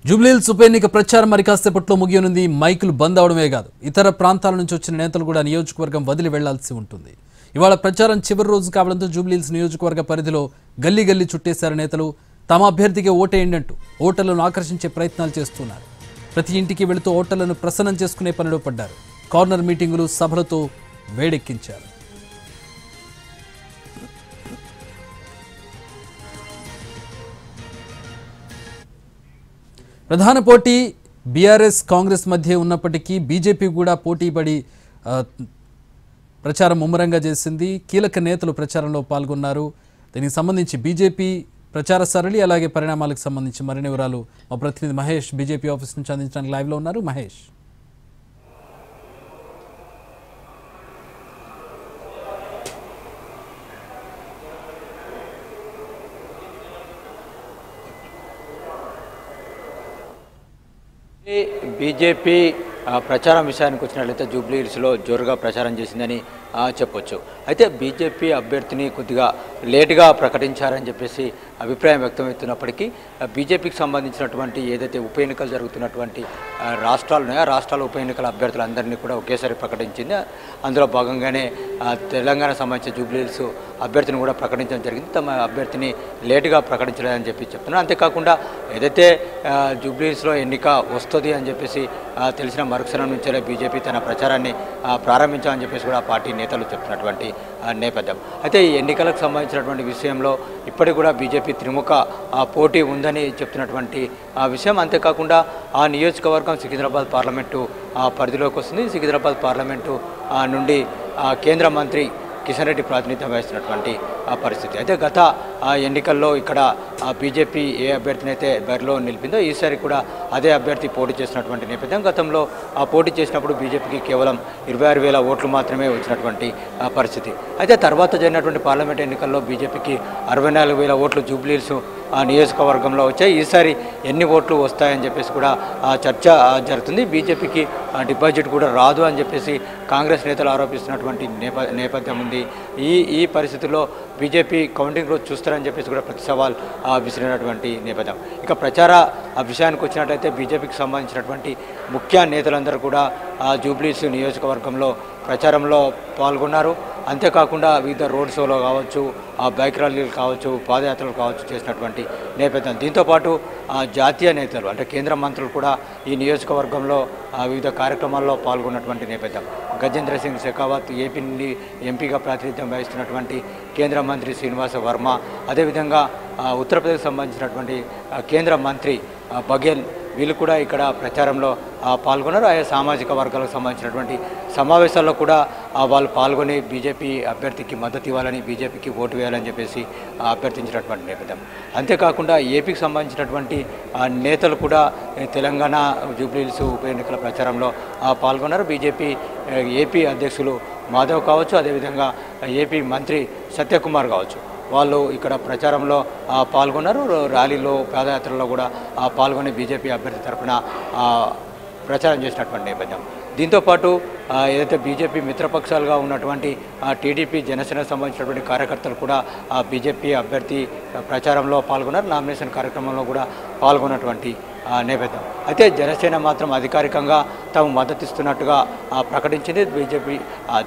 జూబ్లీహిల్స్ ఉప ఎన్నిక ప్రచారం మరి కాసేపట్లో ముగియనుంది. మైకులు బంద్ అవడమే కాదు, ఇతర ప్రాంతాల నుంచి వచ్చిన నేతలు కూడా నియోజకవర్గం వదిలి వెళ్లాల్సి ఉంటుంది. ఇవాళ ప్రచారం చివరి రోజు కావడంతో జూబ్లీహిల్స్ నియోజకవర్గ పరిధిలో గల్లీ గల్లీ చుట్టేశారు నేతలు. తమ అభ్యర్థికి ఓటేయండి అంటూ ఓటర్లను ఆకర్షించే ప్రయత్నాలు చేస్తున్నారు. ప్రతి ఇంటికి వెళుతూ ఓటర్లను ప్రసన్నం చేసుకునే పనిలో పడ్డారు. కార్నర్ మీటింగులు, సభలతో వేడెక్కించారు. ప్రధాన పోటీ బీఆర్ఎస్ కాంగ్రెస్ మధ్య ఉన్నప్పటికీ బీజేపీ కూడా పోటీపడి ప్రచారం ముమ్మరంగా చేసింది. కీలక నేతలు ప్రచారంలో పాల్గొన్నారు. దీనికి సంబంధించి బీజేపీ ప్రచార సరళి అలాగే పరిణామాలకు సంబంధించి మరిన్ని వివరాలు మా ప్రతినిధి మహేష్ బీజేపీ ఆఫీస్ నుంచి అందించడానికి లైవ్లో ఉన్నారు. మహేష్, బీజేపీ ప్రచారం విషయానికి వచ్చినట్లయితే జూబ్లీహిల్స్లో జోరుగా ప్రచారం చేసిందని చెప్పొచ్చు. అయితే బీజేపీ అభ్యర్థిని కొద్దిగా లేటుగా ప్రకటించారని చెప్పేసి అభిప్రాయం వ్యక్తమవుతున్నప్పటికీ బీజేపీకి సంబంధించినటువంటి ఏదైతే ఉప ఎన్నికలు జరుగుతున్నటువంటి రాష్ట్రాలు ఉన్నాయో ఆ రాష్ట్రాల ఉప ఎన్నికల అభ్యర్థులందరినీ కూడా ఒకేసారి ప్రకటించింది. అందులో భాగంగానే తెలంగాణ సంబంధించిన జూబ్లీహిల్స్ అభ్యర్థిని కూడా ప్రకటించడం జరిగింది. తమ అభ్యర్థిని లేటుగా ప్రకటించలేదని చెప్తున్నారు. అంతేకాకుండా ఏదైతే జూబ్లీహిల్స్లో ఎన్నిక వస్తుంది అని చెప్పేసి తెలిసిన మరుక్షణం నుంచే బీజేపీ తన ప్రచారాన్ని ప్రారంభించామని చెప్పేసి కూడా పార్టీ నేతలు చెప్తున్నటువంటి నేపథ్యం. అయితే ఈ ఎన్నికలకు సంబంధించినటువంటి విషయంలో ఇప్పటికి కూడా బీజేపీ త్రిముఖ పోటీ ఉందని చెప్తున్నటువంటి విషయం. అంతేకాకుండా ఆ నియోజకవర్గం సికింద్రాబాద్ పార్లమెంటు పరిధిలోకి వస్తుంది. సికింద్రాబాద్ పార్లమెంటు నుండి కేంద్ర మంత్రి కిషన్ రెడ్డి ప్రాతినిధ్యం వహిస్తున్నటువంటి పరిస్థితి. అయితే గత ఎన్నికల్లో ఇక్కడ బీజేపీ ఏ అభ్యర్థిని అయితే బరిలో నిలిపిందో ఈసారి కూడా అదే అభ్యర్థి పోటీ చేసినటువంటి నేపథ్యం. గతంలో పోటీ చేసినప్పుడు బీజేపీకి కేవలం 26,000 ఓట్లు మాత్రమే వచ్చినటువంటి పరిస్థితి. అయితే తర్వాత జరిగినటువంటి పార్లమెంట్ ఎన్నికల్లో బీజేపీకి 64,000 ఓట్లు జూబ్లీహిల్స్ నియోజకవర్గంలో వచ్చాయి. ఈసారి ఎన్ని ఓట్లు వస్తాయని చెప్పేసి కూడా చర్చ జరుగుతుంది. బీజేపీకి డిపాజిట్ కూడా రాదు అని చెప్పేసి కాంగ్రెస్ నేతలు ఆరోపిస్తున్నటువంటి నేపథ్యం ఉంది. ఈ పరిస్థితుల్లో బీజేపీ కౌంటింగ్ రోజు చూస్తారని చెప్పేసి కూడా ప్రతి సవాల్ విసిరినటువంటి నేపథ్యం. ఇక ప్రచార విషయానికి వచ్చినట్లయితే బీజేపీకి సంబంధించినటువంటి ముఖ్య నేతలందరూ కూడా జూబ్లీహిల్స్ నియోజకవర్గంలో ప్రచారంలో పాల్గొన్నారు. అంతేకాకుండా వివిధ రోడ్ షోలో కావచ్చు, బైక్ ర్యాలీలు కావచ్చు, పాదయాత్రలు కావచ్చు చేసినటువంటి నేపథ్యం. దీంతోపాటు జాతీయ నేతలు అంటే కేంద్ర మంత్రులు కూడా ఈ నియోజకవర్గంలో వివిధ కార్యక్రమాల్లో పాల్గొన్నటువంటి నేపథ్యం. గజేంద్ర సింగ్ షెకావత్ ఏపీ నుండి ఎంపీగా ప్రాతినిధ్యం వహిస్తున్నటువంటి కేంద్ర మంత్రి శ్రీనివాస వర్మ, అదేవిధంగా ఉత్తరప్రదేశ్ సంబంధించినటువంటి కేంద్ర మంత్రి బఘేల్ వీళ్ళు కూడా ఇక్కడ ప్రచారంలో పాల్గొన్నారు. ఆయా సామాజిక వర్గాలకు సంబంధించినటువంటి సమావేశాల్లో కూడా వాళ్ళు పాల్గొని బీజేపీ అభ్యర్థికి మద్దతు ఇవ్వాలని, బీజేపీకి ఓటు వేయాలని చెప్పేసి అభ్యర్థించినటువంటి నేపథ్యం. అంతేకాకుండా ఏపీకి సంబంధించినటువంటి నేతలు కూడా తెలంగాణ జూబ్లీహిల్స్ ఉప ఎన్నికల ప్రచారంలో పాల్గొన్నారు. బీజేపీ ఏపీ అధ్యక్షులు మాధవ్ కావచ్చు, అదేవిధంగా ఏపీ మంత్రి సత్యకుమార్ కావచ్చు, వాళ్ళు ఇక్కడ ప్రచారంలో పాల్గొన్నారు. ర్యాలీలో, పాదయాత్రలో కూడా పాల్గొని బీజేపీ అభ్యర్థి తరఫున ప్రచారం చేసినటువంటి నేపథ్యం. దీంతోపాటు ఏదైతే బీజేపీ మిత్రపక్షాలుగా ఉన్నటువంటి టీడీపీ, జనసేనకు సంబంధించినటువంటి కార్యకర్తలు కూడా బీజేపీ అభ్యర్థి ప్రచారంలో పాల్గొన్నారు. నామినేషన్ కార్యక్రమంలో కూడా పాల్గొన్నటువంటి నేపథ్యం. అయితే జనసేన మాత్రం అధికారికంగా తాము మద్దతిస్తున్నట్టుగా ప్రకటించింది. బీజేపీ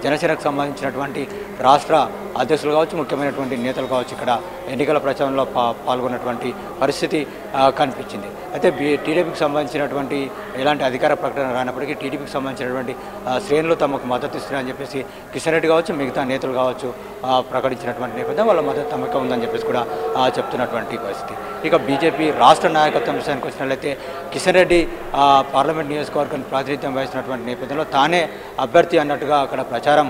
జనసేనకు సంబంధించినటువంటి రాష్ట్ర అధ్యక్షులు కావచ్చు, ముఖ్యమైనటువంటి నేతలు కావచ్చు ఇక్కడ ఎన్నికల ప్రచారంలో పాల్గొన్నటువంటి పరిస్థితి కనిపించింది. అయితే టీడీపీకి సంబంధించినటువంటి ఎలాంటి అధికార ప్రకటన రానప్పటికీ టీడీపీకి సంబంధించినటువంటి శ్రేణులు తమకు మద్దతు ఇస్తున్నారని చెప్పేసి కిషన్ రెడ్డి కావచ్చు, మిగతా నేతలు కావచ్చు ప్రకటించినటువంటి నేపథ్యం. వాళ్ళ మద్దతు తమకు ఉందని చెప్పేసి కూడా చెప్తున్నటువంటి పరిస్థితి. ఇక బీజేపీ రాష్ట్ర నాయకత్వం విషయానికి వచ్చినట్లయితే కిషన్ రెడ్డి పార్లమెంట్ నియోజకవర్గానికి ప్రాతినిధ్యం వహిస్తున్నటువంటి నేపథ్యంలో తానే అభ్యర్థి అన్నట్టుగా అక్కడ ప్రచారం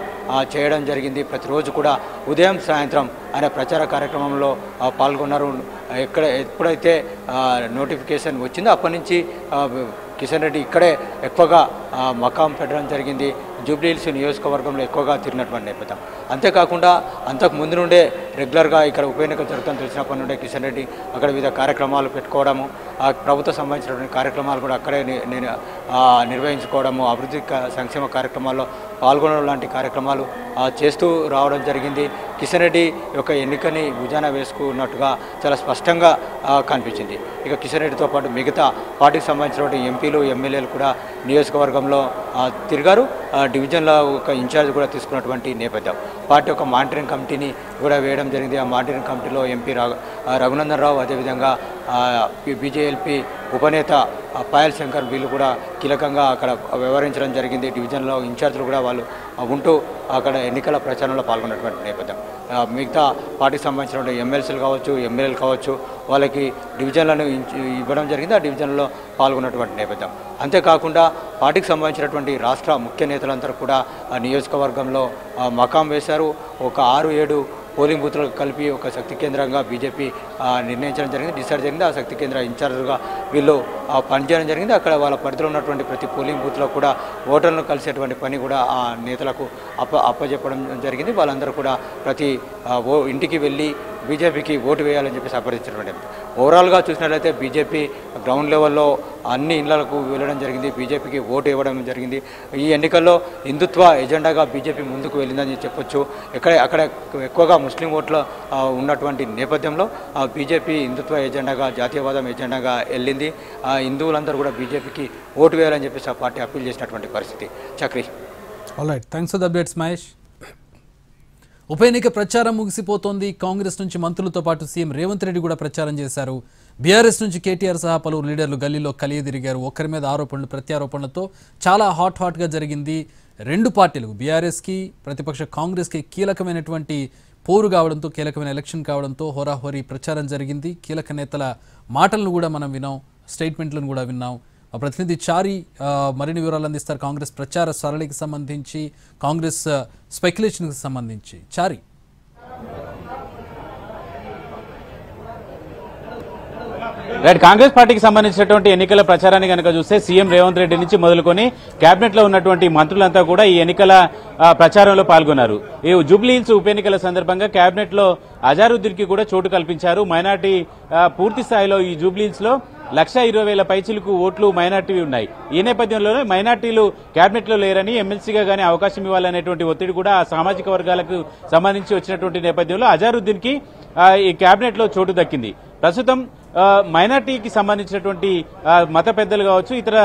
చేయడం జరిగింది. ప్రతిరోజు కూడా ఉదయం, సాయంత్రం ఆయన ప్రచార కార్యక్రమంలో పాల్గొన్నారు. ఎప్పుడైతే నోటిఫికేషన్ వచ్చిందో అప్పటి నుంచి కిషన్ రెడ్డి ఇక్కడే ఎక్కువగా మకాం పెట్టడం జరిగింది. జూబ్లీహిల్స్ నియోజకవర్గంలో ఎక్కువగా తిరిగినటువంటి నేపథ్యం. అంతేకాకుండా అంతకు ముందు నుండే రెగ్యులర్గా ఇక్కడ ఉప ఎన్నికలు జరుగుతుందని తెలిసినప్పటి నుండే కిషన్ రెడ్డి అక్కడ వివిధ కార్యక్రమాలు పెట్టుకోవడము, ఆ ప్రభుత్వం సంబంధించినటువంటి కార్యక్రమాలు కూడా అక్కడే నేను నిర్వహించుకోవడము, అభివృద్ధి సంక్షేమ కార్యక్రమాల్లో పాల్గొనడం లాంటి కార్యక్రమాలు చేస్తూ రావడం జరిగింది. కిషన్ రెడ్డి యొక్క ఎన్నికని భుజాన వేసుకున్నట్టుగా చాలా స్పష్టంగా కనిపించింది. ఇక కిషన్ రెడ్డితో పాటు మిగతా పార్టీకి సంబంధించినటువంటి ఎంపీలు ఎమ్మెల్యేలు కూడా నియోజకవర్గంలో తిరిగారు. డివిజన్లో ఒక ఇన్ఛార్జ్ కూడా తీసుకున్నటువంటి నేపథ్యం. పార్టీ యొక్క మానిటరింగ్ కమిటీని కూడా వేయడం జరిగింది. ఆ మానిటరింగ్ కమిటీలో ఎంపీ రఘునందన్ రావు, అదేవిధంగా బీజేఎల్పీ ఉపనేత పాయల్ శంకర్ వీళ్ళు కూడా కీలకంగా అక్కడ వ్యవహరించడం జరిగింది. డివిజన్లో ఇన్ఛార్జీలు కూడా వాళ్ళు ఉంటూ అక్కడ ఎన్నికల ప్రచారంలో పాల్గొన్నటువంటి నేపథ్యం. మిగతా పార్టీకి సంబంధించిన ఎమ్మెల్సీలు కావచ్చు, ఎమ్మెల్యేలు కావచ్చు, వాళ్ళకి డివిజన్లను ఇవ్వడం జరిగింది. ఆ డివిజన్లో పాల్గొన్నటువంటి నేపథ్యం. అంతేకాకుండా పార్టీకి సంబంధించినటువంటి రాష్ట్ర ముఖ్య నేతలందరూ కూడా ఆ నియోజకవర్గంలో మకాం వేశారు. ఒక 6-7 పోలింగ్ బూత్లకు కలిపి ఒక శక్తి కేంద్రంగా బీజేపీ నిర్ణయించడం జరిగింది, డిసైడ్ జరిగింది. ఆ శక్తి కేంద్ర ఇన్ఛార్జ్గా వీళ్ళు పనిచేయడం జరిగింది. అక్కడ వాళ్ళ పరిధిలో ఉన్నటువంటి ప్రతి పోలింగ్ బూత్లో కూడా ఓటర్లను కలిసేటువంటి పని కూడా ఆ నేతలకు అప్పచెప్పడం జరిగింది. వాళ్ళందరూ కూడా ప్రతి ఇంటికి వెళ్ళి బీజేపీకి ఓటు వేయాలని చెప్పేసి అభ్యర్థించినటువంటి. ఓవరాల్గా చూసినట్లయితే బీజేపీ గ్రౌండ్ లెవెల్లో అన్ని ఇళ్లకు వెళ్ళడం జరిగింది, బీజేపీకి ఓటు ఇవ్వడం జరిగింది. ఈ ఎన్నికల్లో హిందుత్వ ఎజెండాగా బీజేపీ ముందుకు వెళ్ళిందని చెప్పొచ్చు. అక్కడ ఎక్కువగా ముస్లిం ఓట్లు ఉన్నటువంటి నేపథ్యంలో బీజేపీ హిందుత్వ ఎజెండాగా, జాతీయవాదం ఎజెండాగా వెళ్ళింది. హిందువులందరూ కూడా బీజేపీకి ఓటు వేయాలని చెప్పేసి ఆ పార్టీ అప్పీల్ చేసినటువంటి పరిస్థితి. Chakri. Alright, thanks for the updates Mahesh. ఉప ఎన్నిక ప్రచారం ముగిసిపోతోంది. కాంగ్రెస్ నుంచి మంత్రులతో పాటు సీఎం రేవంత్ రెడ్డి కూడా ప్రచారం చేశారు. బీఆర్ఎస్ నుంచి కేటీఆర్ సహా పలువురు లీడర్లు గల్లీలో కలియదిరిగారు. ఒకరి మీద ఆరోపణలు ప్రత్యారోపణలతో చాలా హాట్గా జరిగింది. రెండు పార్టీలకు, బీఆర్ఎస్కి ప్రతిపక్ష కాంగ్రెస్కి కీలకమైనటువంటి పోరు కావడంతో, కీలకమైన ఎలక్షన్ కావడంతో హోరాహోరీ ప్రచారం జరిగింది. కీలక నేతల మాటలను కూడా మనం విన్నాం, స్టేట్మెంట్లను కూడా విన్నాం. మా ప్రతినిధి చారి మరిన్ని వివరాలు అందిస్తారు కాంగ్రెస్ ప్రచార సరళికి సంబంధించి, కాంగ్రెస్ స్పెక్యులేషన్కి సంబంధించి. చారి. రైట్, కాంగ్రెస్ పార్టీకి సంబంధించినటువంటి ఎన్నికల ప్రచారాన్ని కనుక చూస్తే సీఎం రేవంత్ రెడ్డి నుంచి మొదలుకొని కేబినెట్ లో ఉన్నటువంటి మంత్రులంతా కూడా ఈ ఎన్నికల ప్రచారంలో పాల్గొన్నారు. ఈ జూబ్లీహిల్స్ ఉప ఎన్నికల సందర్భంగా కేబినెట్ లో అజారుద్దీన్ కి కూడా చోటు కల్పించారు. మైనార్టీ పూర్తి స్థాయిలో ఈ జూబ్లీహిల్స్ లో 1,20,000 పైచిలకు ఓట్లు మైనార్టీ ఉన్నాయి. ఈ నేపథ్యంలోనే మైనార్టీలు కేబినెట్ లో లేరని, ఎమ్మెల్సీగా గానీ అవకాశం ఇవ్వాలనేటువంటి ఒత్తిడి కూడా ఆ సామాజిక వర్గాలకు సంబంధించి వచ్చినటువంటి నేపథ్యంలో అజారుద్దీన్ కి ఈ కేబినెట్ లో చోటు దక్కింది. ప్రస్తుతం మైనార్టీకి సంబంధించినటువంటి మత పెద్దలు కావచ్చు, ఇతర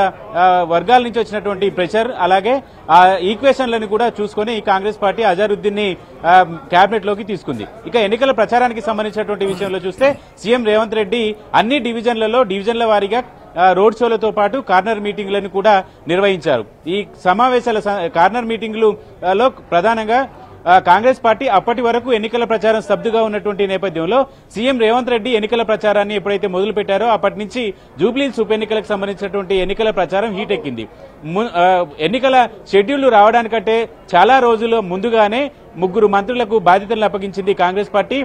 వర్గాల నుంచి వచ్చినటువంటి ప్రెషర్, అలాగే ఆ ఈక్వేషన్లను కూడా చూసుకుని కాంగ్రెస్ పార్టీ అజారుద్దీన్ ని కేబినెట్ లోకి తీసుకుంది. ఇక ఎన్నికల ప్రచారానికి సంబంధించినటువంటి విషయంలో చూస్తే సీఎం రేవంత్ రెడ్డి అన్ని డివిజన్ల వారీగా రోడ్ షోలతో పాటు కార్నర్ మీటింగ్లను కూడా నిర్వహించారు. ఈ సమావేశాల కార్నర్ మీటింగ్లలో ప్రధానంగా కాంగ్రెస్ పార్టీ అప్పటి వరకు ఎన్నికల ప్రచారం స్తబ్దుగా ఉన్నటువంటి నేపథ్యంలో సీఎం రేవంత్ రెడ్డి ఎన్నికల ప్రచారాన్ని ఎప్పుడైతే మొదలు పెట్టారో అప్పటి నుంచి జూబ్లీహిల్స్ ఉప ఎన్నికలకు సంబంధించినటువంటి ఎన్నికల ప్రచారం హీట్ ఎక్కింది. ఎన్నికల షెడ్యూల్ రావడానికంటే చాలా రోజుల ముందుగానే 3 మంత్రులకు బాధ్యతలను అప్పగించింది కాంగ్రెస్ పార్టీ.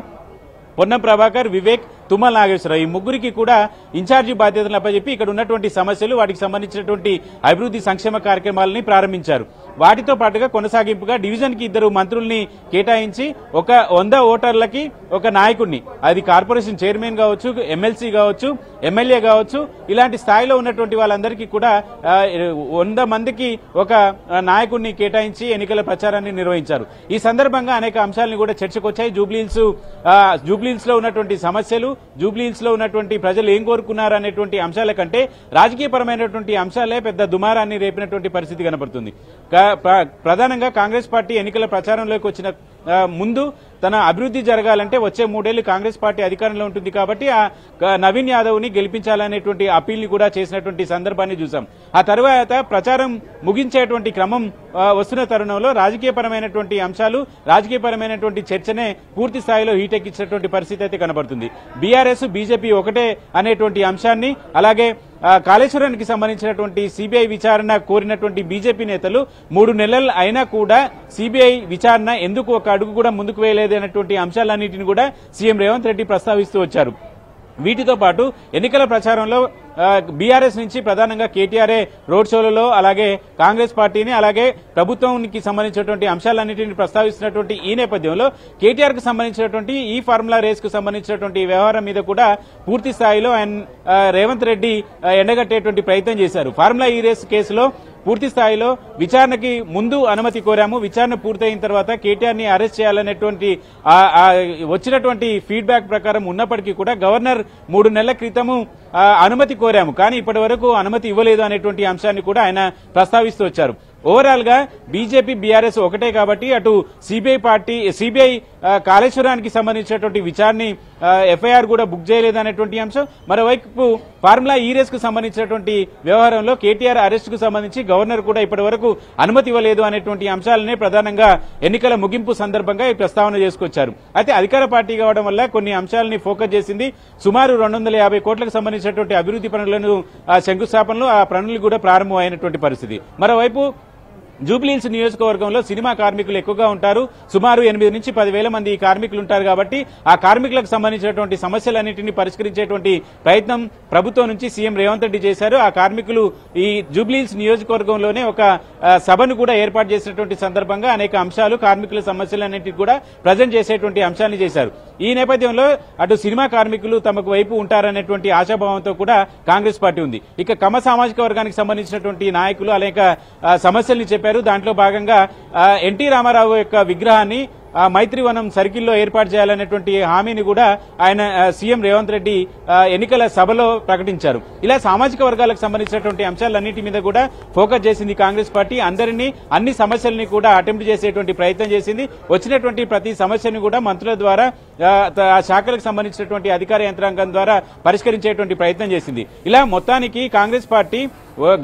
పొన్నం ప్రభాకర్, వివేక్, తుమ్మల నాగేశ్వరరావు, ఈ ముగ్గురికి కూడా ఇన్ఛార్జి బాధ్యతలను అప్పచెప్పి ఇక్కడ ఉన్నటువంటి సమస్యలు, వాటికి సంబంధించినటువంటి అభివృద్ధి సంక్షేమ కార్యక్రమాలని ప్రారంభించారు. వాటితో పాటుగా కొనసాగింపుగా డివిజన్ కి 2 మంత్రుల్ని కేటాయించి ఒక 100 ఓటర్లకి ఒక నాయకుడిని, అది కార్పొరేషన్ చైర్మన్ కావచ్చు, ఎమ్మెల్సీ కావచ్చు, ఎమ్మెల్యే కావచ్చు, ఇలాంటి స్థాయిలో ఉన్నటువంటి వాళ్ళందరికీ కూడా 100 మందికి ఒక నాయకుడిని కేటాయించి ఎన్నికల ప్రచారాన్ని నిర్వహించారు. ఈ సందర్భంగా అనేక అంశాలను కూడా చర్చకొచ్చాయి. జూబ్లీహిల్స్ లో ఉన్నటువంటి సమస్యలు, జూబ్లీహిల్స్ లో ఉన్నటువంటి ప్రజలు ఏం కోరుకున్నారు అనేటువంటి అంశాల కంటే రాజకీయపరమైనటువంటి అంశాలే పెద్ద దుమారాన్ని రేపినటువంటి పరిస్థితి కనబడుతుంది. ప్రధానంగా కాంగ్రెస్ పార్టీ ఎన్నికల ప్రచారంలోకి వచ్చిన ముందు తన అభివృద్ధి జరగాలంటే వచ్చే 3 ఏళ్లు కాంగ్రెస్ పార్టీ అధికారంలో ఉంటుంది కాబట్టి ఆ నవీన్ యాదవ్ ని గెలిపించాలనేటువంటి అప్పీల్ ని కూడా చేసినటువంటి సందర్భాన్ని చూసాం. ఆ తర్వాత ప్రచారం ముగించేటువంటి క్రమం వస్తున్న తరుణంలో రాజకీయపరమైనటువంటి అంశాలు, రాజకీయపరమైనటువంటి చర్చనే పూర్తి స్థాయిలో హీటెక్కించినటువంటి పరిస్థితి అయితే కనబడుతుంది. బీఆర్ఎస్, బీజేపీ ఒకటే అనేటువంటి అంశాన్ని, అలాగే కాళేశ్వరానికి సంబంధించినటువంటి సిబిఐ విచారణ కోరినటువంటి బీజేపీ నేతలు 3 నెలలు అయినా కూడా సిబిఐ విచారణ ఎందుకు ఒక అడుగు కూడా ముందుకు వేయలేదు అనేటువంటి అంశాలన్నింటినీ కూడా సీఎం రేవంత్ రెడ్డి ప్రస్తావిస్తూ వచ్చారు. వీటితో పాటు ఎన్నికల ప్రచారంలో బీఆర్ఎస్ నుంచి ప్రధానంగా కేటీఆర్ఏ రోడ్ షోలలో అలాగే కాంగ్రెస్ పార్టీని అలాగే ప్రభుత్వానికి సంబంధించినటువంటి అంశాలన్నింటినీ ప్రస్తావిస్తున్నటువంటి ఈ నేపథ్యంలో కేటీఆర్ కు సంబంధించినటువంటి ఈ ఫార్ములా రేస్ కు సంబంధించినటువంటి వ్యవహారం మీద కూడా పూర్తి స్థాయిలో రేవంత్ రెడ్డి ఎండగట్టేటువంటి ప్రయత్నం చేశారు. ఫార్ములా ఈ రేస్ కేసులో పూర్తి స్థాయిలో విచారణకి ముందు అనుమతి కోరాము, విచారణ పూర్తయిన తర్వాత కేటీఆర్ ని అరెస్ట్ చేయాలనేటువంటి వచ్చినటువంటి ఫీడ్బ్యాక్ ప్రకారం ఉన్నప్పటికీ కూడా గవర్నర్ 3 నెలల క్రితము అనుమతి కోరాము, కానీ ఇప్పటి వరకు అనుమతి ఇవ్వలేదు అనేటువంటి అంశాన్ని కూడా ఆయన ప్రస్తావిస్తూ వచ్చారు. ఓవరాల్ గా బీజేపీ బీఆర్ఎస్ ఒకటే కాబట్టి అటు సిబిఐ కాళేశ్వరానికి సంబంధించినటువంటి విచారణ ఎఫ్ఐఆర్ కూడా బుక్ చేయలేదనేటువంటి అంశం, మరోవైపు ఫార్ములా ఈ రేస్ కు సంబంధించినటువంటి వ్యవహారంలో కేటీఆర్ అరెస్ట్ కు సంబంధించి గవర్నర్ కూడా ఇప్పటి వరకు అనుమతి ఇవ్వలేదు అనేటువంటి అంశాలనే ప్రధానంగా ఎన్నికల ముగింపు సందర్భంగా ఈ ప్రస్తావన చేసుకొచ్చారు. అయితే అధికార పార్టీ కావడం వల్ల కొన్ని అంశాలని ఫోకస్ చేసింది. సుమారు 250 కోట్లకు సంబంధించినటువంటి అభివృద్ధి పనులను శంకుస్థాపనలు ఆ పనులు కూడా ప్రారంభమైనటువంటి పరిస్థితి. మరోవైపు జూబ్లీహిల్స్ నియోజకవర్గంలో సినిమా కార్మికులు ఎక్కువగా ఉంటారు. సుమారు 8 నుంచి 10,000 మంది ఈ కార్మికులు ఉంటారు కాబట్టి ఆ కార్మికులకు సంబంధించినటువంటి సమస్యలన్నింటినీ పరిష్కరించేటువంటి ప్రయత్నం ప్రభుత్వం నుంచి సీఎం రేవంత్ రెడ్డి చేశారు. ఆ కార్మికులు ఈ జూబ్లీహిల్స్ నియోజకవర్గంలోనే ఒక సభను కూడా ఏర్పాటు చేసినటువంటి సందర్భంగా అనేక అంశాలు కార్మికుల సమస్యలన్నింటినీ కూడా ప్రజెంట్ చేసేటువంటి అంశాన్ని చేశారు. ఈ నేపథ్యంలో అటు సినిమా కార్మికులు తమకు వైపు ఉంటారనేటువంటి ఆశాభావంతో కూడా కాంగ్రెస్ పార్టీ ఉంది. ఇక కమ్మ సామాజిక వర్గానికి సంబంధించినటువంటి నాయకులు అనేక సమస్యల్ని చెప్పారు. దాంట్లో భాగంగా ఎన్టీ రామారావు యొక్క విగ్రహాన్ని మైత్రివనం సర్కిల్లో ఏర్పాటు చేయాలనేటువంటి హామీని కూడా ఆయన సీఎం రేవంత్ రెడ్డి ఎన్నికల సభలో ప్రకటించారు. ఇలా సామాజిక వర్గాలకు సంబంధించినటువంటి అంశాలన్నింటి మీద కూడా ఫోకస్ చేసింది కాంగ్రెస్ పార్టీ. అన్ని సమస్యల్ని కూడా అటెంప్ట్ చేసేటువంటి ప్రయత్నం చేసింది. వచ్చినటువంటి ప్రతి సమస్యను కూడా మంత్రుల ద్వారా ఆ శాఖలకు సంబంధించినటువంటి అధికార యంత్రాంగం ద్వారా పరిష్కరించేటువంటి ప్రయత్నం చేసింది. ఇలా మొత్తానికి కాంగ్రెస్ పార్టీ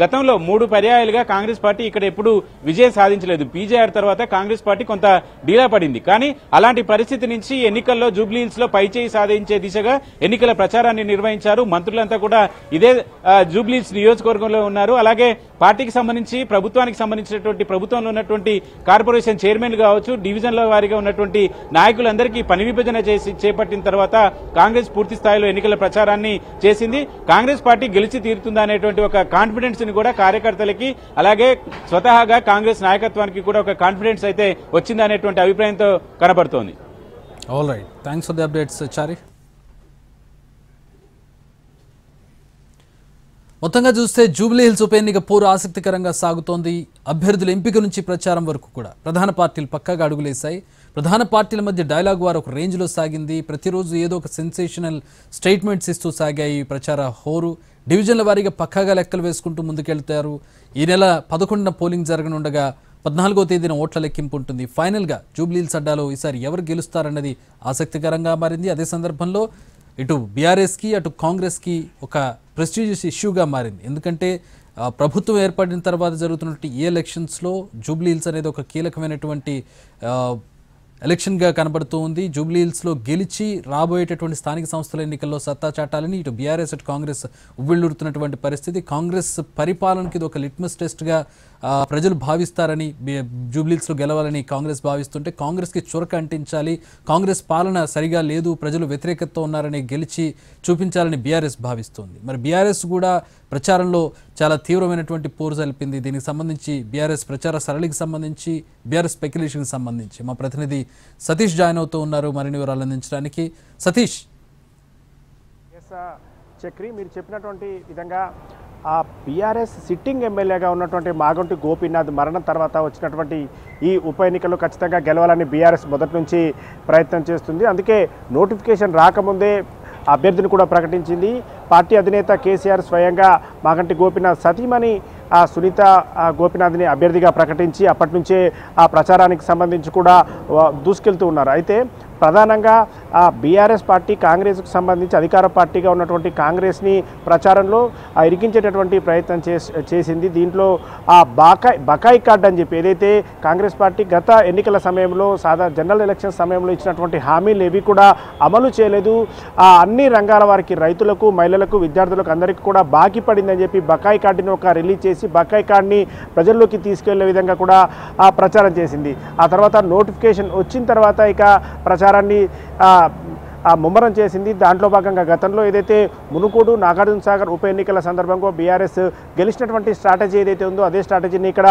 గతంలో 3 పర్యాయాలుగా కాంగ్రెస్ పార్టీ ఇక్కడ ఎప్పుడు విజయం సాధించలేదు. పీజేఆర్ తర్వాత కాంగ్రెస్ పార్టీ కొంత డీలా పడింది. కానీ అలాంటి పరిస్థితి నుంచి ఎన్నికల్లో జూబ్లీహిల్స్ లో పైచేయి సాధించే దిశగా ఎన్నికల ప్రచారాన్ని నిర్వహించారు. మంత్రులంతా కూడా ఇదే జూబ్లీహిల్స్ నియోజకవర్గంలో ఉన్నారు. అలాగే పార్టీకి సంబంధించి ప్రభుత్వానికి సంబంధించినటువంటి ప్రభుత్వంలో ఉన్నటువంటి కార్పొరేషన్ చైర్మన్లు కావచ్చు, డివిజన్ల వారీగా ఉన్నటువంటి నాయకులందరికీ పని విభజన చేపట్టిన తర్వాత కాంగ్రెస్ పూర్తి స్థాయిలో ఎన్నికల ప్రచారాన్ని చేసింది. కాంగ్రెస్ పార్టీ గెలిచి తీరుతుందా అనేటువంటి ఒక కాన్ఫిడెన్స్ ని కూడా కార్యకర్తలకి అలాగే స్వతహాగా కాంగ్రెస్ నాయకత్వానికి కూడా ఒక కాన్ఫిడెన్స్ అయితే వచ్చిందనేటువంటి అభిప్రాయంతో కనబడుతోంది. All right, thanks for the updates Chari. మొత్తంగా చూస్తే జూబ్లీహిల్స్ ఉప ఎన్నిక పోరు ఆసక్తికరంగా సాగుతోంది. అభ్యర్థుల ఎంపిక నుంచి ప్రచారం వరకు కూడా ప్రధాన పార్టీలు పక్కాగా అడుగులేశాయి. ప్రధాన పార్టీల మధ్య డైలాగ్ వారు ఒక రేంజ్లో సాగింది. ప్రతిరోజు ఏదో ఒక సెన్సేషనల్ స్టేట్మెంట్స్ ఇస్తూ సాగాయి ప్రచార హోరు. డివిజన్ల వారీగా పక్కాగా లెక్కలు వేసుకుంటూ ముందుకెళ్తారు. ఈ నెల 11న పోలింగ్ జరగనుండగా 14వ తేదీన ఓట్ల లెక్కింపు ఉంటుంది. ఫైనల్గా జూబ్లీహిల్స్ అడ్డాలో ఈసారి ఎవరు గెలుస్తారన్నది ఆసక్తికరంగా మారింది. అదే సందర్భంలో ఇటు బీఆర్ఎస్కి అటు కాంగ్రెస్కి ఒక ప్రెస్టీజియస్ ఇష్యూగా మారింది. ఎందుకంటే ప్రభుత్వం ఏర్పడిన తర్వాత జరుగుతున్నటువంటి ఈ ఎలక్షన్స్లో జూబ్లీహిల్స్ అనేది ఒక కీలకమైనటువంటి ఎలక్షన్గా కనబడుతూ ఉంది. జూబ్లీహిల్స్లో గెలిచి రాబోయేటటువంటి స్థానిక సంస్థల ఎన్నికల్లో సత్తా చాటాలని ఇటు బీఆర్ఎస్ అటు కాంగ్రెస్ ఉవ్విళ్ళూరుతున్నటువంటి పరిస్థితి. కాంగ్రెస్ పరిపాలనకి ఇది ఒక లిట్మస్ టెస్ట్గా ప్రజలు భావిస్తారని, జూబ్లీహిల్స్లో గెలవాలని కాంగ్రెస్ భావిస్తుంటే కాంగ్రెస్కి చురక అంటించాలి, కాంగ్రెస్ పాలన సరిగా లేదు, ప్రజలు వ్యతిరేకతతో ఉన్నారని గెలిచి చూపించాలని బీఆర్ఎస్ భావిస్తుంది. మరి బీఆర్ఎస్ కూడా ప్రచారంలో చాలా తీవ్రమైనటువంటి పోరు జరిపింది. దీనికి సంబంధించి బీఆర్ఎస్ ప్రచార సరళికి సంబంధించి, బీఆర్ఎస్ స్పెక్యులేషన్కి సంబంధించి మా ప్రతినిధి సతీష్ జాయిన్ అవుతూ ఉన్నారు మరిన్ని వివరాలు అందించడానికి. సతీష్. చక్రి, మీరు చెప్పినటువంటి విధంగా ఆ బీఆర్ఎస్ సిట్టింగ్ ఎమ్మెల్యేగా ఉన్నటువంటి మాగంటి గోపీనాథ్ మరణం తర్వాత వచ్చినటువంటి ఈ ఉప ఎన్నికల్లో ఖచ్చితంగా గెలవాలని బీఆర్ఎస్ మొదటి నుంచి ప్రయత్నం చేస్తుంది. అందుకే నోటిఫికేషన్ రాకముందే అభ్యర్థిని కూడా ప్రకటించింది. పార్టీ అధినేత కేసీఆర్ స్వయంగా మాగంటి గోపీనాథ్ సతీమణి సునీత గోపీనాథ్ని అభ్యర్థిగా ప్రకటించి అప్పటి నుంచే ఆ ప్రచారానికి సంబంధించి కూడా దూసుకెళ్తూ ఉన్నారు. అయితే ప్రధానంగా బీఆర్ఎస్ పార్టీ కాంగ్రెస్కు సంబంధించి అధికార పార్టీగా ఉన్నటువంటి కాంగ్రెస్ని ప్రచారంలో ఇరికించేటటువంటి ప్రయత్నం చేసింది. దీంట్లో ఆ బకాయి కార్డు అని చెప్పి ఏదైతే కాంగ్రెస్ పార్టీ గత ఎన్నికల సమయంలో జనరల్ ఎలక్షన్ సమయంలో ఇచ్చినటువంటి హామీలు ఏవి కూడా అమలు చేయలేదు, అన్ని రంగాల వారికి రైతులకు, మహిళలకు, విద్యార్థులకు అందరికీ కూడా బాకీ పడిందని చెప్పి బకాయి కార్డుని ఒక రిలీజ్ చేసి బకాయి కార్డుని ప్రజల్లోకి తీసుకెళ్లే విధంగా కూడా ప్రచారం చేసింది. ఆ తర్వాత నోటిఫికేషన్ వచ్చిన తర్వాత ఇక ప్రచారాన్ని ముమ్మరం చేసింది. దాంట్లో భాగంగా గతంలో ఏదైతే మునుగోడు నాగార్జున సాగర్ ఉప ఎన్నికల సందర్భంగా బీఆర్ఎస్ గెలిచినటువంటి స్ట్రాటజీ ఏదైతే ఉందో అదే స్ట్రాటజీని ఇక్కడ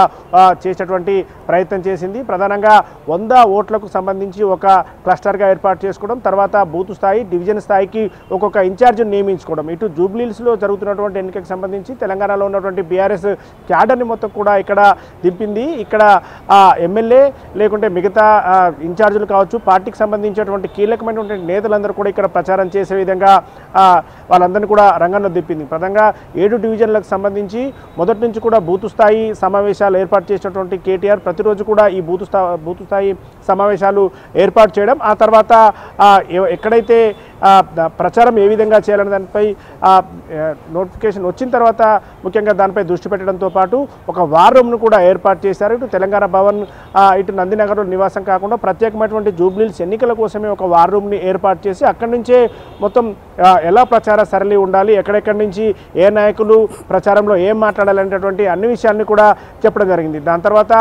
చేసేటువంటి ప్రయత్నం చేసింది. ప్రధానంగా 100 ఓట్లకు సంబంధించి ఒక క్లస్టర్గా ఏర్పాటు చేసుకోవడం, తర్వాత బూత్ స్థాయి డివిజన్ స్థాయికి ఒక్కొక్క ఇన్ఛార్జ్ని నియమించుకోవడం. ఇటు జూబ్లీహిల్స్లో జరుగుతున్నటువంటి ఎన్నికలకు సంబంధించి తెలంగాణలో ఉన్నటువంటి బీఆర్ఎస్ క్యాడర్ని మొత్తం కూడా ఇక్కడ దింపింది. ఇక్కడ ఎమ్మెల్యే లేకుంటే మిగతా ఇన్ఛార్జీలు కావచ్చు, పార్టీకి సంబంధించినటువంటి కీలకమైనటువంటి నేతలందరూ కూడా ఇక్కడ ప్రచారం చేసే విధంగా వాళ్ళందరినీ కూడా రంగంలో దింపింది. ప్రధానంగా 7 డివిజన్లకు సంబంధించి మొదటి నుంచి కూడా బూత్ స్థాయి సమావేశాలు ఏర్పాటు చేసినటువంటి కేటీఆర్ ప్రతిరోజు కూడా ఈ బూత్ స్థాయి సమావేశాలు ఏర్పాటు చేయడం, ఆ తర్వాత ఎక్కడైతే ప్రచారం ఏ విధంగా చేయాలనే దానిపై నోటిఫికేషన్ వచ్చిన తర్వాత ముఖ్యంగా దానిపై దృష్టి పెట్టడంతో పాటు ఒక వార్ రూమ్ను కూడా ఏర్పాటు చేశారు. ఇటు తెలంగాణ భవన్, ఇటు నందినగర్లో నివాసం కాకుండా ప్రత్యేకమైనటువంటి జూబ్లీహిల్స్ ఎన్నికల కోసమే ఒక వార్ రూమ్ని ఏర్పాటు చేసి అక్కడి నుంచే మొత్తం ఎలా ప్రచార సరళి ఉండాలి, ఎక్కడెక్కడి నుంచి ఏ నాయకులు ప్రచారంలో ఏం మాట్లాడాలనేటటువంటి అన్ని విషయాన్ని కూడా చెప్పడం జరిగింది. దాని తర్వాత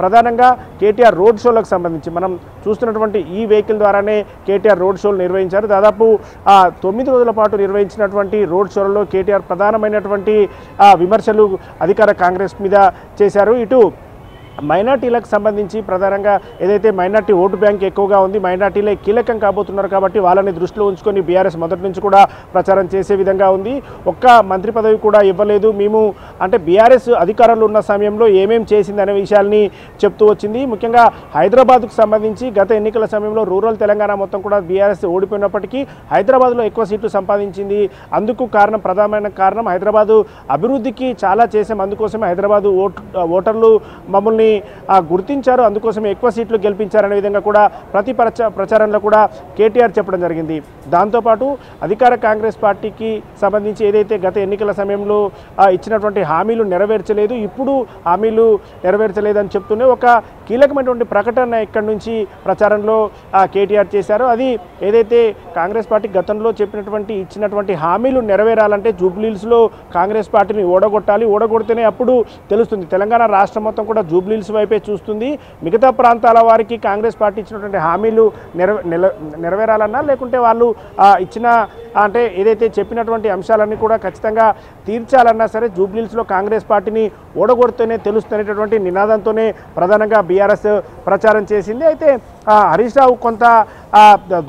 ప్రధానంగా కేటీఆర్ రోడ్ షోలకు సంబంధించి మనం చూస్తున్నటువంటి ఈ వెహికల్ ద్వారానే కేటీఆర్ రోడ్ షోలు నిర్వహించారు. దాదాపు 9 రోజుల పాటు నిర్వహించినటువంటి రోడ్ షోలలో కేటీఆర్ ప్రధానమైనటువంటి విమర్శలు అధికార కాంగ్రెస్ మీద చేశారు. ఇటు మైనార్టీలకు సంబంధించి ప్రధానంగా ఏదైతే మైనార్టీ ఓటు బ్యాంక్ ఎక్కువగా ఉంది, మైనార్టీలే కీలకం కాబోతున్నారు కాబట్టి వాళ్ళని దృష్టిలో ఉంచుకొని బీఆర్ఎస్ మొదటి నుంచి కూడా ప్రచారం చేసే విధంగా ఉంది. ఒక్క మంత్రి పదవి కూడా ఇవ్వలేదు మేము అంటే బీఆర్ఎస్ అధికారంలో ఉన్న సమయంలో ఏమేం చేసింది అనే విషయాల్ని చెప్తూ వచ్చింది. ముఖ్యంగా హైదరాబాద్కు సంబంధించి గత ఎన్నికల సమయంలో రూరల్ తెలంగాణ మొత్తం కూడా బీఆర్ఎస్ ఓడిపోయినప్పటికీ హైదరాబాద్లో ఎక్కువ సీట్లు సంపాదించింది. అందుకు ప్రధానమైన కారణం హైదరాబాదు అభివృద్ధికి చాలా చేసాం, అందుకోసమే హైదరాబాదు ఓటర్లు మమ్మల్ని గుర్తించారు, అందుకోసం ఎక్కువ సీట్లు గెలిపించారనే విధంగా కూడా ప్రతి ప్రచారంలో కూడా కేటీఆర్ చెప్పడం జరిగింది. దాంతోపాటు అధికార కాంగ్రెస్ పార్టీకి సంబంధించి ఏదైతే గత ఎన్నికల సమయంలో ఇచ్చినటువంటి హామీలు నెరవేర్చలేదు, ఇప్పుడు హామీలు నెరవేర్చలేదని చెప్తూనే ఒక కీలకమైనటువంటి ప్రకటన ఇక్కడి నుంచి ప్రచారంలో కేటీఆర్ చేశారు. అది ఏదైతే కాంగ్రెస్ పార్టీ గతంలో ఇచ్చినటువంటి హామీలు నెరవేరాలంటే జూబ్లీహిల్స్లో కాంగ్రెస్ పార్టీని ఓడగొడితేనే అప్పుడు తెలుస్తుంది. తెలంగాణ రాష్ట్రం మొత్తం కూడా జూబ్లీహిల్స్ వైపే చూస్తుంది. మిగతా ప్రాంతాల వారికి కాంగ్రెస్ పార్టీ ఇచ్చినటువంటి హామీలు నెరవేరాలన్నా లేకుంటే వాళ్ళు ఇచ్చిన అంటే ఏదైతే చెప్పినటువంటి అంశాలన్నీ కూడా ఖచ్చితంగా తీర్చాలన్నా సరే జూబ్లీహిల్స్లో కాంగ్రెస్ పార్టీని ఓడగొడితేనే తెలుస్తున్నటువంటి నినాదంతోనే ప్రధానంగా బీఆర్ఎస్ ప్రచారం చేసింది. అయితే హరీష్ రావు కొంత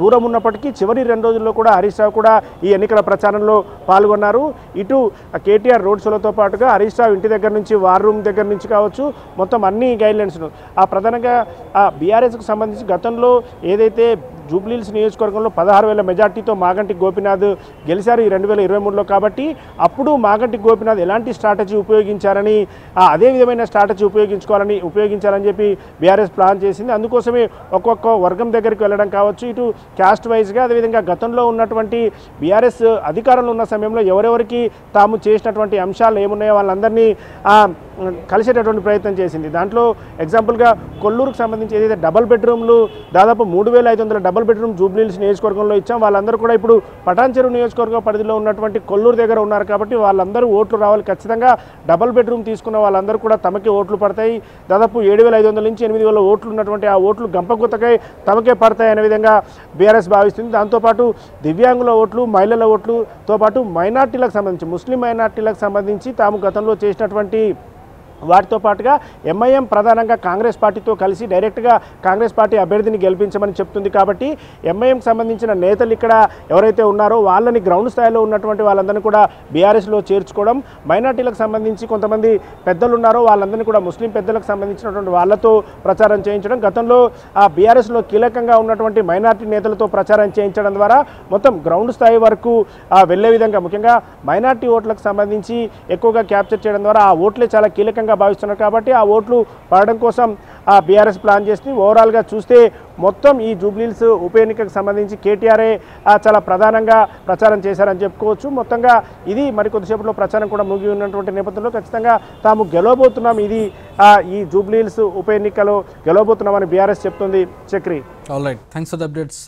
దూరం ఉన్నప్పటికీ చివరి 2 రోజుల్లో కూడా హరీష్ రావు కూడా ఈ ఎన్నికల ప్రచారంలో పాల్గొన్నారు. ఇటు కేటీఆర్ రోడ్ షోలతో పాటుగా హరీష్ రావు ఇంటి దగ్గర నుంచి వార్ రూమ్ దగ్గర నుంచి కావచ్చు మొత్తం అన్ని గైడ్లైన్స్ను ప్రధానంగా బీఆర్ఎస్కు సంబంధించి గతంలో ఏదైతే జూబ్లీహిల్స్ నియోజకవర్గంలో 16,000 మెజార్టీతో మాగంటి గోపీనాథ్ గెలిచారు ఈ 2023లో. కాబట్టి అప్పుడు మాగంటి గోపీనాథ్ ఎలాంటి స్ట్రాటజీ ఉపయోగించారని అదే విధమైన స్ట్రాటజీ ఉపయోగించాలని చెప్పి బీఆర్ఎస్ ప్లాన్ చేసింది. అందుకోసమే ఒక్కొక్క వర్గం దగ్గరికి వెళ్ళడం కావచ్చు, ఇటు క్యాస్ట్ వైజ్గా అదేవిధంగా గతంలో ఉన్నటువంటి బీఆర్ఎస్ అధికారంలో ఉన్న సమయంలో ఎవరెవరికి తాము చేసినటువంటి అంశాలు ఏమున్నాయో వాళ్ళందరినీ కలిసేటటువంటి ప్రయత్నం చేసింది. దాంట్లో ఎగ్జాంపుల్గా కొల్లూరుకు సంబంధించి ఏదైతే డబల్ బెడ్రూమ్లు దాదాపు 3,500 డబల్ బెడ్రూమ్ జూబ్లీహిల్స్ నియోజకవర్గంలో ఇచ్చాం, వాళ్ళందరూ కూడా ఇప్పుడు పటాన్చెరు నియోజకవర్గ పరిధిలో ఉన్నటువంటి కొల్లూరు దగ్గర ఉన్నారు కాబట్టి వాళ్ళందరూ ఓట్లు రావాలి. ఖచ్చితంగా డబల్ బెడ్రూమ్ తీసుకున్న వాళ్ళందరూ కూడా తమకే ఓట్లు పడతాయి. దాదాపు 7,500 నుంచి 8,000 ఓట్లు ఉన్నటువంటి ఆ ఓట్లు గంపగుత్తకై తమకే పడతాయి అనే విధంగా బీఆర్ఎస్ భావిస్తుంది. దాంతోపాటు దివ్యాంగుల ఓట్లు, మహిళల ఓట్లుతో పాటు మైనార్టీలకు సంబంధించి ముస్లిం మైనార్టీలకు సంబంధించి తాము గతంలో చేసినటువంటి వాటితో పాటుగా ఎంఐఎం ప్రధానంగా కాంగ్రెస్ పార్టీతో కలిసి డైరెక్ట్గా కాంగ్రెస్ పార్టీ అభ్యర్థిని గెలిపించమని చెప్తుంది. కాబట్టి ఎంఐఎంకి సంబంధించిన నేతలు ఇక్కడ ఎవరైతే ఉన్నారో వాళ్ళని గ్రౌండ్ స్థాయిలో ఉన్నటువంటి వాళ్ళందరినీ కూడా బీఆర్ఎస్లో చేర్చుకోవడం, మైనార్టీలకు సంబంధించి కొంతమంది పెద్దలు ఉన్నారో వాళ్ళందరినీ కూడా ముస్లిం పెద్దలకు సంబంధించినటువంటి వాళ్ళతో ప్రచారం చేయించడం, గతంలో బీఆర్ఎస్లో కీలకంగా ఉన్నటువంటి మైనార్టీ నేతలతో ప్రచారం చేయించడం ద్వారా మొత్తం గ్రౌండ్ స్థాయి వరకు వెళ్లే విధంగా ముఖ్యంగా మైనార్టీ ఓట్లకు సంబంధించి ఎక్కువగా క్యాప్చర్ చేయడం ద్వారా ఆ ఓట్లే చాలా కీలకంగా భావిస్తున్నారు. కాబట్టి ఆ ఓట్లు పడడం కోసం బీఆర్ఎస్ ప్లాన్ చేస్తుంది. ఓవరాల్గా చూస్తే మొత్తం ఈ జూబ్లీహిల్స్ ఉప ఎన్నికకు సంబంధించి కేటీఆర్ఏ చాలా ప్రధానంగా ప్రచారం చేశారని చెప్పుకోవచ్చు. మొత్తంగా ఇది మరికొద్దిసేపట్లో ప్రచారం కూడా ముగి ఉన్నటువంటి నేపథ్యంలో ఖచ్చితంగా తాము గెలవబోతున్నాం, ఇది ఈ జూబ్లీహిల్స్ ఉప ఎన్నికలో గెలవబోతున్నామని బీఆర్ఎస్ చెప్తుంది. Chakri. All right, thanks for the updates.